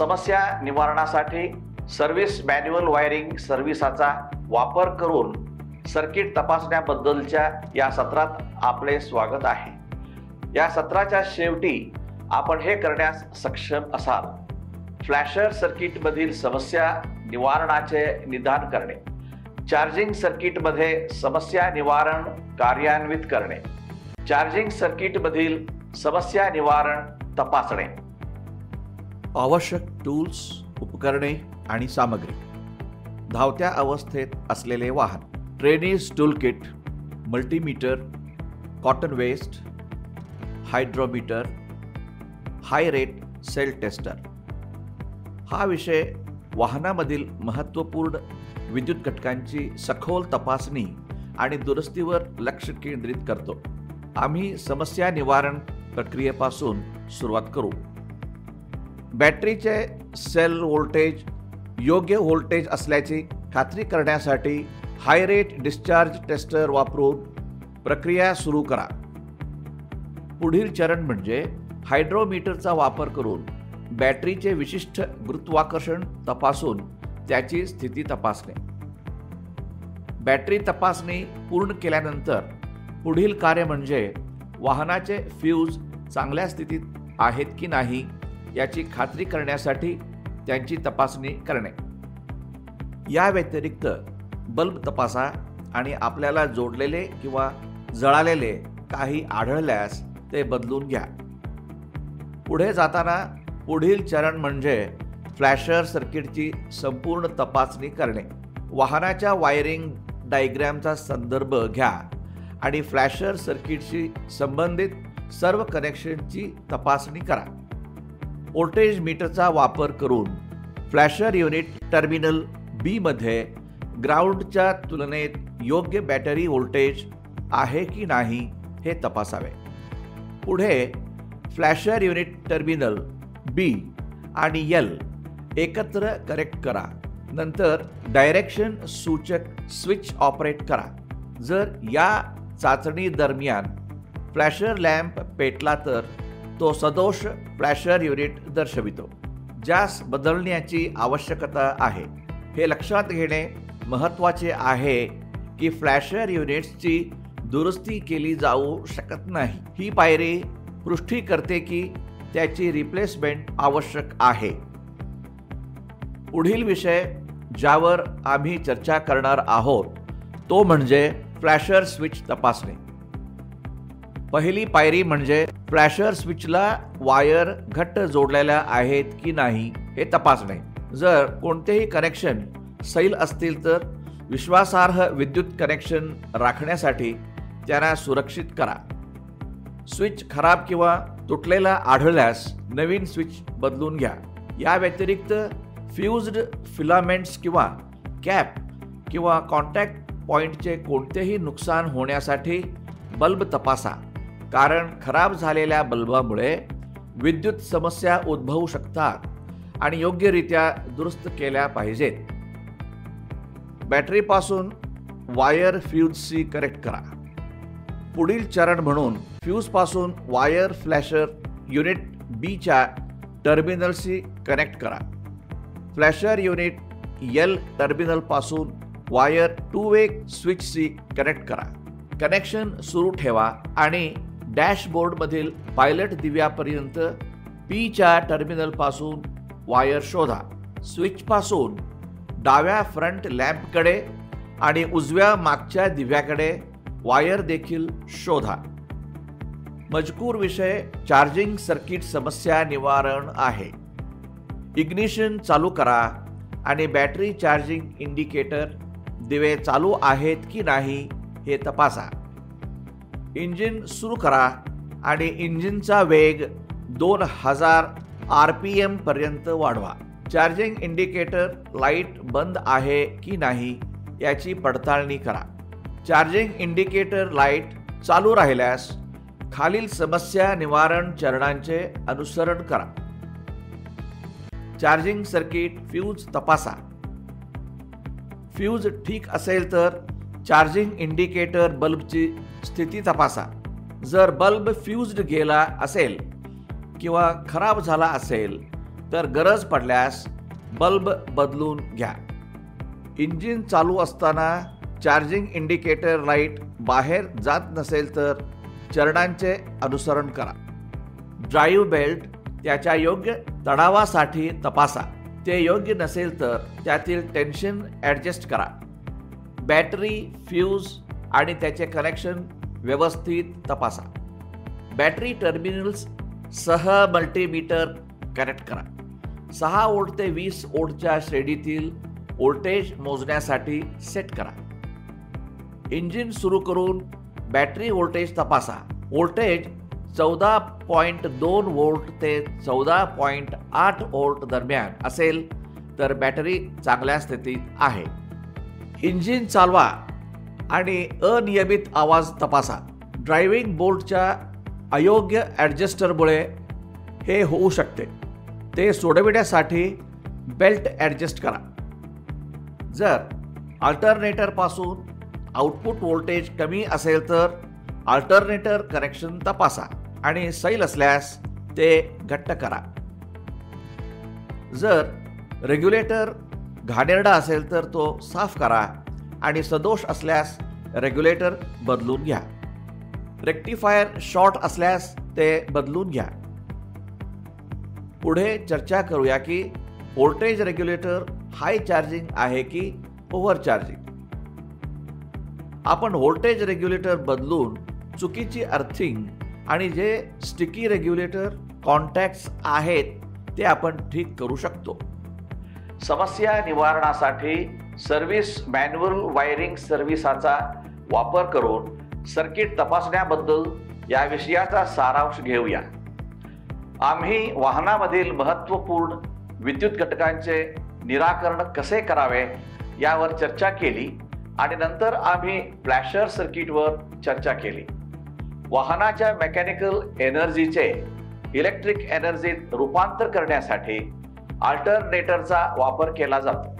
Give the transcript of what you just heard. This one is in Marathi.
समस्या निवारणासाठी सर्व्हिस मॅन्युअल वायरिंग सर्व्हिसाचा वापर करून सर्किट तपासण्याबद्दलच्या या सत्रात आपले स्वागत आहे। या सत्राच्या शेवटी आपण हे करण्यास सक्षम असाल: फ्लॅशर सर्किटमधील समस्या निवारणाचे निदान करणे, चार्जिंग सर्किटमध्ये समस्या निवारण कार्यान्वित करणे, चार्जिंग सर्किटमधील समस्या निवारण तपासणे। आवश्यक टूल्स, उपकरणे आणि सामग्री: धावत्या अवस्थेत असलेले वाहन, trainees toolkit, multimeter, cotton waste, hydrometer, high rate cell tester. हा विषय वाहनामधील महत्त्वपूर्ण विद्युत घटकांची सखोल तपासणी आणि दुरुस्तीवर लक्ष केंद्रित करतो। आम्ही समस्या निवारण प्रक्रियेपासून सुरुवात करू। बॅटरीचे सेल व्होल्टेज योग्य व्होल्टेज असल्याची खात्री करण्यासाठी हाय रेट डिस्चार्ज टेस्टर वापरून प्रक्रिया सुरू करा। पुढील चरण म्हणजे हायड्रोमीटरचा वापर करून बॅटरीचे विशिष्ट गुरुत्वाकर्षण तपासून त्याची स्थिती तपासणे। बॅटरी तपासणी पूर्ण केल्यानंतर पुढील कार्य म्हणजे वाहनाचे फ्यूज चांगल्या स्थितीत आहेत की नाही याची खात्री करण्यासाठी त्यांची तपासणी करणे। या व्यतिरिक्त बल्ब तपासा आणि आपल्याला जोडलेले किंवा जळालेले काही आढळल्यास ते बदलून घ्या। पुढे जाताना पुढील चरण म्हणजे फ्लॅशर सर्किटची संपूर्ण तपासणी करणे। वाहनाच्या वायरिंग डायग्रामचा संदर्भ घ्या आणि फ्लॅशर सर्किटशी संबंधित सर्व कनेक्शनची तपासणी करा। व्होल्टेज मीटरचा वापर करून फ्लॅशर युनिट टर्मिनल बी मध्ये ग्राउंडच्या तुलनेत योग्य बॅटरी व्होल्टेज आहे की नाही हे तपासावे। पुढे फ्लॅशर युनिट टर्मिनल बी आणि एल एकत्र कनेक्ट करा। नंतर डायरेक्शन सूचक स्विच ऑपरेट करा। जर या चाचणी दरम्यान फ्लॅशर लॅम्प पेटला तर तो सदोष फ्लॅशर युनिट दर्शवितो, ज्यास बदलण्याची आवश्यकता आहे। हे लक्षात घेणे महत्त्वाचे आहे की फ्लॅशर युनिट्सची दुरुस्ती केली जाऊ शकत नाही। ही पायरी पुष्टी करते की त्याची रिप्लेसमेंट आवश्यक आहे। पुढील विषय ज्यावर आम्ही चर्चा करणार आहोत तो म्हणजे फ्लॅशर स्विच तपासणे। पहिली पायरी म्हणजे फ्लॅशर स्विचला वायर घट्ट जोडलेल्या आहेत की नाही हे तपासणे। जर कोणतेही कनेक्शन सैल असतील तर विश्वासार्ह विद्युत कनेक्शन राखण्यासाठी त्यांना सुरक्षित करा। स्विच खराब किंवा तुटलेला आढळल्यास नवीन स्विच बदलून घ्या। या व्यतिरिक्त फ्यूज्ड फिलामेंट्स किंवा कॅप किंवा कॉन्टॅक्ट पॉइंटचे कोणतेही नुकसान होण्यासाठी बल्ब तपासा, कारण खराब झालेल्या बल्बामुळे विद्युत समस्या उद्भवू शकतात आणि योग्यरित्या दुरुस्त केल्या पाहिजेत। बॅटरीपासून वायर फ्यूजशी कनेक्ट करा। पुढील चरण म्हणून फ्यूजपासून वायर फ्लॅशर युनिट बीच्या टर्मिनलशी कनेक्ट करा। फ्लॅशर युनिट एल टर्मिनलपासून वायर टू वे स्विचशी कनेक्ट करा। कनेक्शन सुरू ठेवा आणि डॅशबोर्डमधील पायलट दिव्यापर्यंत पीच्या टर्मिनलपासून वायर शोधा। स्विचपासून डाव्या फ्रंट लॅम्पकडे आणि उजव्या मागच्या दिव्याकडे वायर देखील शोधा। मजकूर विषय चार्जिंग सर्किट समस्या निवारण आहे। इग्निशन चालू करा आणि बॅटरी चार्जिंग इंडिकेटर दिवे चालू आहेत की नाही हे तपासा। इंजिन सुरू करा आणि इंजिनचा वेग 2000 RPM पर्यंत वाढवा। चार्जिंग इंडिकेटर लाईट बंद आहे की नाही याची पडताळणी करा। चार्जिंग इंडिकेटर लाईट चालू राहिल्यास खालील समस्या निवारण चरणांचे अनुसरण करा। चार्जिंग सर्किट फ्यूज तपासा। फ्यूज ठीक असेल तर चार्जिंग इंडिकेटर बल्बची स्थिती तपासा। जर बल्ब फ्यूज्ड गेला असेल किंवा खराब झाला असेल तर गरज पडल्यास बल्ब बदलून घ्या. इंजिन चालू असताना चार्जिंग इंडिकेटर लाईट बाहेर जात नसेल तर चरणांचे अनुसरण करा. ड्राईव्ह बेल्ट त्याच्या योग्य तणावासाठी तपासा. ते योग्य नसेल तर त्यातील टेन्शन ॲडजस्ट करा. बॅटरी, फ्यूज आणि त्याचे कनेक्शन व्यवस्थित तपासा. बॅटरी टर्मिनल्स सह मल्टीमीटर कनेक्ट करा. 6 वोल्ट ते 20 वोल्टच्या श्रेणीतील व्होल्टेज मोजण्यासाठी सेट करा. इंजिन सुरू करून बॅटरी व्होल्टेज तपासा. व्होल्टेज 14.2 वोल्ट ते 14.8 वोल्ट दरम्यान असेल तर बॅटरी चांगल्या स्थितीत आहे. इंजिन चालवा आणि अनियमित आवाज तपासा. ड्रायव्हिंग बोल्टच्या अयोग्य ॲडजस्टरमुळे हे होऊ शकते. ते सोडविण्यासाठी बेल्ट ॲडजस्ट करा. जर अल्टरनेटरपासून आउटपुट व्होल्टेज कमी असेल तर अल्टरनेटर कनेक्शन तपासा आणि सैल असल्यास ते घट्ट करा. जर रेग्युलेटर घाणेरडा असेल तर तो साफ करा आणि सदोष असल्यास रेग्युलेटर बदलून घ्या. रेक्टिफायर शॉर्ट असल्यास ते बदलून घ्या. पुढे चर्चा करूया की व्होल्टेज रेग्युलेटर हाय चार्जिंग आहे की ओव्हर चार्जिंग. आपण व्होल्टेज रेग्युलेटर बदलून चुकीची अर्थिंग आणि जे स्टिकी रेग्युलेटर कॉन्टॅक्ट्स आहेत ते आपण ठीक करू शकतो. समस्या निवारणासाठी सर्व्हिस मॅन्युअल वायरिंग सर्व्हिसाचा वापर करून सर्किट तपासण्याबद्दल या विषयाचा सारांश घेऊया. आम्ही वाहनामधील महत्त्वपूर्ण विद्युत घटकांचे निराकरण कसे करावे यावर चर्चा केली आणि नंतर आम्ही फ्लॅशर सर्किटवर चर्चा केली. वाहनाच्या मेकॅनिकल एनर्जीचे इलेक्ट्रिक एनर्जीत रूपांतर करण्यासाठी अल्टरनेटरचा वापर केला जातो.